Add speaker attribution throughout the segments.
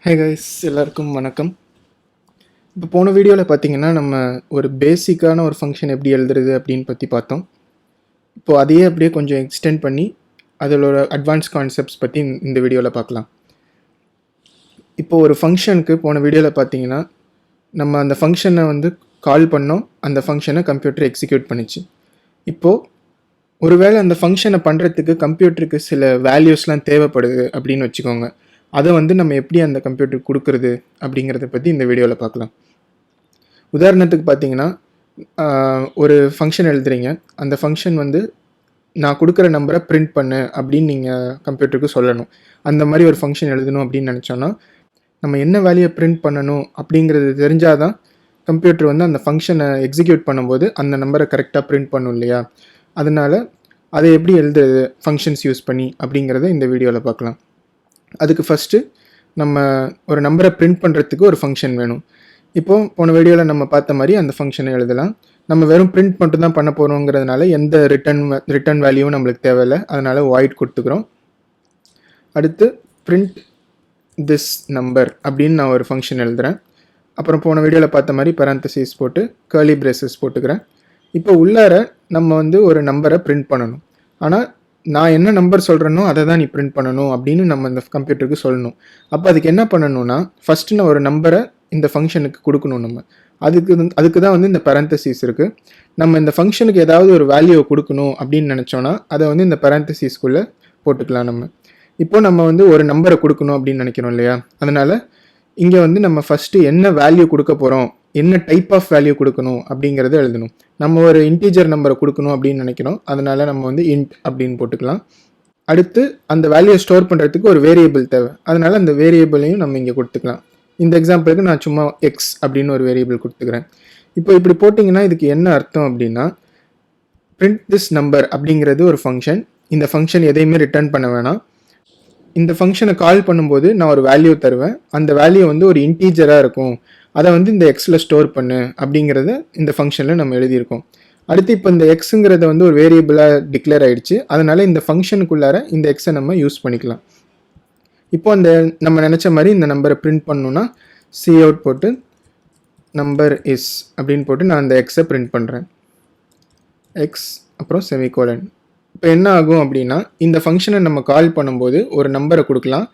Speaker 1: Hey guys, எல்லாருக்கும் வணக்கம். இப்போ போன வீடியோவில் பார்த்தீங்கன்னா நம்ம ஒரு பேசிக்கான ஒரு ஃபங்க்ஷன் எப்படி எழுதுறது அப்படின்னு பற்றி பார்த்தோம். இப்போது அதையே அப்படியே கொஞ்சம் எக்ஸ்டெண்ட் பண்ணி அதோட அட்வான்ஸ் கான்செப்ட்ஸ் பற்றி இந்த வீடியோவில் பார்க்கலாம். இப்போது ஒரு ஃபங்க்ஷனுக்கு போன வீடியோவில் பார்த்தீங்கன்னா நம்ம அந்த ஃபங்க்ஷனை கால் பண்ணோம், அந்த ஃபங்க்ஷனை கம்ப்யூட்டர் எக்ஸிக்யூட் பண்ணிச்சு. இப்போது ஒருவேளை அந்த ஃபங்க்ஷனை பண்ணுறதுக்கு கம்ப்யூட்டருக்கு சில வேல்யூஸ்லாம் தேவைப்படுது அப்படின்னு வச்சுக்கோங்க. அதை நம்ம எப்படி அந்த கம்ப்யூட்டருக்கு கொடுக்குறது அப்படிங்கிறத பற்றி இந்த வீடியோவில் பார்க்கலாம். உதாரணத்துக்கு பார்த்தீங்கன்னா ஒரு ஃபங்க்ஷன் எழுதுறீங்க. அந்த ஃபங்க்ஷன் நான் கொடுக்குற நம்பரை பிரிண்ட் பண்ணு அப்படின்னு நீங்கள் கம்ப்யூட்டருக்கு சொல்லணும். அந்த மாதிரி ஒரு ஃபங்க்ஷன் எழுதணும் அப்படின்னு நினச்சோன்னா நம்ம என்ன வேல்யூயை பிரிண்ட் பண்ணணும் அப்படிங்கிறது தெரிஞ்சால் தான் கம்ப்யூட்டர் அந்த ஃபங்க்ஷனை எக்ஸிக்யூட் பண்ணும்போது அந்த நம்பரை கரெக்டாக பிரிண்ட் பண்ணும் இல்லையா? அதனால் அதை எப்படி எழுதுறது ஃபங்க்ஷன்ஸ் யூஸ் பண்ணி அப்படிங்கிறத இந்த வீடியோவில் பார்க்கலாம். அதுக்கு ஃபஸ்ட்டு நம்ம ஒரு நம்பரை பிரிண்ட் பண்ணுறதுக்கு ஒரு ஃபங்க்ஷன் வேணும். இப்போது போன வீடியோவில் நம்ம பார்த்த மாதிரி அந்த ஃபங்க்ஷனை எழுதலாம். நம்ம வெறும் பிரிண்ட் மட்டும் தான் பண்ண போகிறோங்கிறதுனால எந்த ரிட்டர்ன் வேல்யூவும் நம்மளுக்கு தேவையில்லை. அதனால் வாய்ட் கொடுத்துக்கிறோம். அடுத்து பிரிண்ட் திஸ் நம்பர் அப்படின்னு நான் ஒரு ஃபங்க்ஷன் எழுதுகிறேன். அப்புறம் போன வீடியோவில் பார்த்த மாதிரி parentheses போட்டு கர்லி பிரேசஸ் போட்டுக்கிறேன். இப்போ உள்ளார நம்ம ஒரு நம்பரை பிரிண்ட் பண்ணணும். ஆனால் நான் என்ன நம்பர் சொல்கிறேனோ அதை தான் நீ பிரிண்ட் பண்ணணும் அப்படின்னு நம்ம இந்த கம்ப்யூட்டருக்கு சொல்லணும். அப்போ அதுக்கு என்ன பண்ணணும்னா ஃபஸ்ட்டு நான் ஒரு நம்பரை இந்த ஃபங்க்ஷனுக்கு கொடுக்கணும். நம்ம அதுக்கு தான் இந்த parentheses இருக்குது. நம்ம இந்த ஃபங்க்ஷனுக்கு ஏதாவது ஒரு வேல்யூவை கொடுக்கணும் அப்படின்னு நினச்சோன்னா அதை இந்த parenthesesக்குள்ளே போட்டுக்கலாம். நம்ம இப்போ நம்ம ஒரு நம்பரை கொடுக்கணும் அப்படின்னு நினைக்கிறோம் இல்லையா? அதனால் இங்கே நம்ம ஃபஸ்ட்டு என்ன வேல்யூ கொடுக்க போகிறோம், என்ன டைப் ஆஃப் வேல்யூ கொடுக்கணும் அப்படிங்கிறத எழுதணும். நம்ம ஒரு இன்டீஜர் நம்பரை கொடுக்கணும் அப்படின்னு நினைக்கிறோம். அதனால் நம்ம இன்ட் அப்படின்னு போட்டுக்கலாம். அடுத்து அந்த வேல்யூவை ஸ்டோர் பண்ணுறதுக்கு ஒரு வேரியபிள் தேவை. அதனால் அந்த வேரியபிளையும் நம்ம இங்கே கொடுத்துக்கலாம். இந்த எக்ஸாம்பிளுக்கு நான் சும்மா எக்ஸ் அப்படின்னு ஒரு வேரியபிள் கொடுத்துக்கிறேன். இப்போ இப்படி போட்டிங்கன்னா இதுக்கு என்ன அர்த்தம் அப்படின்னா பிரிண்ட் திஸ் நம்பர் அப்படிங்கிறது ஒரு ஃபங்க்ஷன். இந்த ஃபங்க்ஷன் எதையுமே ரிட்டர்ன் பண்ண வேணாம். இந்த ஃபங்க்ஷனை கால் பண்ணும்போது நான் ஒரு வேல்யூ தருவேன். அந்த வேல்யூ ஒரு இன்டீஜராக இருக்கும். அதை இந்த எக்ஸில் ஸ்டோர் பண்ணு அப்படிங்கிறத இந்த ஃபங்க்ஷனில் நம்ம எழுதியிருக்கோம். அடுத்து இப்போ இந்த எக்ஸுங்கிறத ஒரு வேரியபிளாக டிக்ளேர் ஆகிடுச்சு. அதனால் இந்த ஃபங்க்ஷனுக்குள்ளார இந்த எக்ஸை நம்ம யூஸ் பண்ணிக்கலாம். இப்போ அந்த நம்ம நினச்ச மாதிரி இந்த நம்பரை பிரிண்ட் பண்ணணுன்னா cout போட்டு நம்பர் இஸ் அப்படின்னு போட்டு நான் அந்த எக்ஸை பிரிண்ட் பண்ணுறேன். எக்ஸ் அப்புறம் செமிகோலன். இப்போ என்ன ஆகும் அப்படின்னா இந்த ஃபங்க்ஷனை நம்ம கால் பண்ணும்போது ஒரு நம்பரை கொடுக்கலாம்.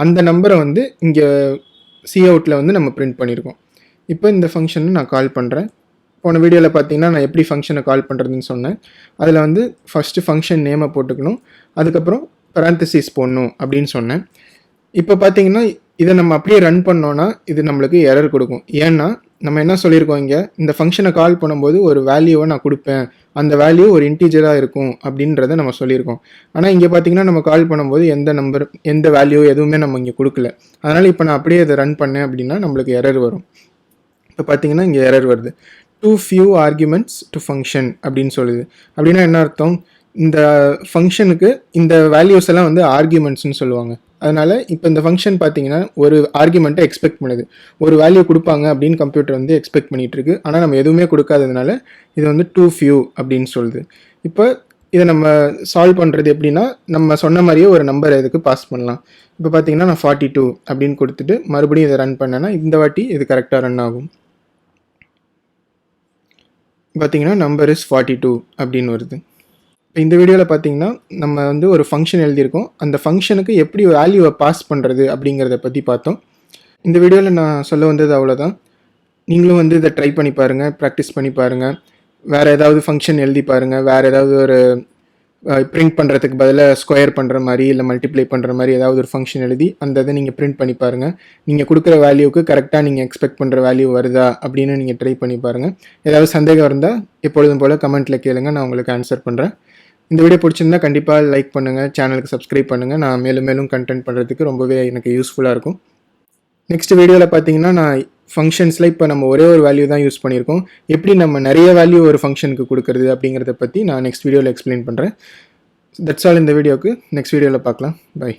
Speaker 1: அந்த நம்பரை இங்கே coutல நம்ம பிரிண்ட் பண்ணியிருக்கோம். இப்போ இந்த ஃபங்க்ஷனை நான் கால் பண்ணுறேன். போன வீடியோவில் பார்த்தீங்கன்னா நான் எப்படி ஃபங்க்ஷனை கால் பண்ணுறதுன்னு சொன்னேன். அதில் ஃபஸ்ட்டு ஃபங்க்ஷன் நேமை போட்டுக்கணும், அதுக்கப்புறம் parentheses போடணும் அப்படின்னு சொன்னேன். இப்போ பார்த்தீங்கன்னா இதை நம்ம அப்படியே ரன் பண்ணோன்னா இது நம்மளுக்கு எரர் கொடுக்கும். ஏன்னா நம்ம என்ன சொல்லியிருக்கோம், இங்கே இந்த ஃபங்க்ஷனை கால் பண்ணும்போது ஒரு வேல்யூவை நான் கொடுப்பேன், அந்த வேல்யூ ஒரு இன்டீஜராக இருக்கும் அப்படின்றத நம்ம சொல்லியிருக்கோம். ஆனால் இங்கே பார்த்தீங்கன்னா நம்ம கால் பண்ணும்போது எந்த வேல்யூ எதுவுமே நம்ம இங்கே கொடுக்கல. அதனால் இப்போ நான் அப்படியே இதை ரன் பண்ணேன் அப்படின்னா நம்மளுக்கு எரர் வரும். இப்போ பார்த்தீங்கன்னா இங்கே எரர் வருது. Too few arguments to function அப்படின்னு சொல்லுது. அப்படின்னா என்ன அர்த்தம், இந்த ஃபங்க்ஷனுக்கு இந்த வேல்யூஸ் எல்லாம் ஆர்குமெண்ட்ஸ்னு சொல்லுவாங்க. அதனால் இப்போ இந்த ஃபங்க்ஷன் பார்த்தீங்கன்னா ஒரு ஆர்குமெண்ட்டை எக்ஸ்பெக்ட் பண்ணுது. ஒரு வேல்யூ கொடுப்பாங்க அப்படின்னு கம்ப்யூட்டர் எக்ஸ்பெக்ட் பண்ணிகிட்டு இருக்கு. ஆனால் நம்ம எதுவுமே கொடுக்காததுனால இது டூ ஃபியூ அப்படின்னு சொல்லுது. இப்போ இதை நம்ம சால்வ் பண்ணுறது எப்படின்னா நம்ம சொன்ன மாதிரியே ஒரு நம்பர் இதுக்கு பாஸ் பண்ணலாம். இப்போ பார்த்தீங்கன்னா நான் 42 அப்படின்னு கொடுத்துட்டு மறுபடியும் இதை ரன் பண்ணேன்னா இந்த வாட்டி இது கரெக்டாக ரன் ஆகும். பார்த்தீங்கன்னா நம்பர் இஸ் 42 அப்படின்னு வருது. இப்போ இந்த வீடியோவில் பார்த்தீங்கன்னா நம்ம ஒரு ஃபங்க்ஷன் எழுதியிருக்கோம். அந்த ஃபங்க்ஷனுக்கு எப்படி வேல்யூவை பாஸ் பண்ணுறது அப்படிங்கிறத பற்றி பார்த்தோம். இந்த வீடியோவில் நான் சொல்ல வந்தது அவ்வளோதான். நீங்களும் இதை ட்ரை பண்ணி பாருங்கள், ப்ராக்டிஸ் பண்ணி பாருங்கள். வேறு ஏதாவது ஃபங்க்ஷன் எழுதி பாருங்கள். வேறு ஏதாவது ஒரு பிரிண்ட் பண்ணுறதுக்கு பதிலாக ஸ்கொயர் பண்ணுற மாதிரி இல்லை மல்டிப்ளை பண்ணுற மாதிரி ஏதாவது ஒரு ஃபங்க்ஷன் எழுதி அந்த இதை நீங்கள் பிரிண்ட் பண்ணி பாருங்கள். நீங்கள் கொடுக்குற வேல்யூவுக்கு கரெக்டாக நீங்கள் எக்ஸ்பெக்ட் பண்ணுற வேல்யூ வருதா அப்படின்னு நீங்கள் ட்ரை பண்ணி பாருங்கள். ஏதாவது சந்தேகம் இருந்தால் எப்பொழுதும் போல் கமெண்ட்டில் கேளுங்க, நான் உங்களுக்கு ஆன்சர் பண்ணுறேன். இந்த வீடியோ பிடிச்சிருந்தா கண்டிப்பாக லைக் பண்ணுங்கள், சேனலுக்கு சப்ஸ்கிரைப் பண்ணுங்கள். நான் மேலும் கண்டென்ட் பண்ணுறதுக்கு ரொம்பவே எனக்கு யூஸ்ஃபுல்லாக இருக்கும். நெக்ஸ்ட் வீடியோவில் பார்த்தீங்கன்னா நான் ஃபங்க்ஷன்ஸில் இப்போ நம்ம ஒரே ஒரு வேல்யூ தான் யூஸ் பண்ணியிருக்கோம். எப்படி நம்ம நிறைய வேல்யூ ஒரு ஃபங்க்ஷனுக்கு கொடுக்குறது அப்படிங்கிறத பற்றி நான் நெக்ஸ்ட் வீடியோவில் எக்ஸ்பிளைன் பண்ணுறேன். தட்ஸ் ஆல் இந்த வீடியோக்கு. நெக்ஸ்ட் வீடியோவில் பார்க்கலாம். பை.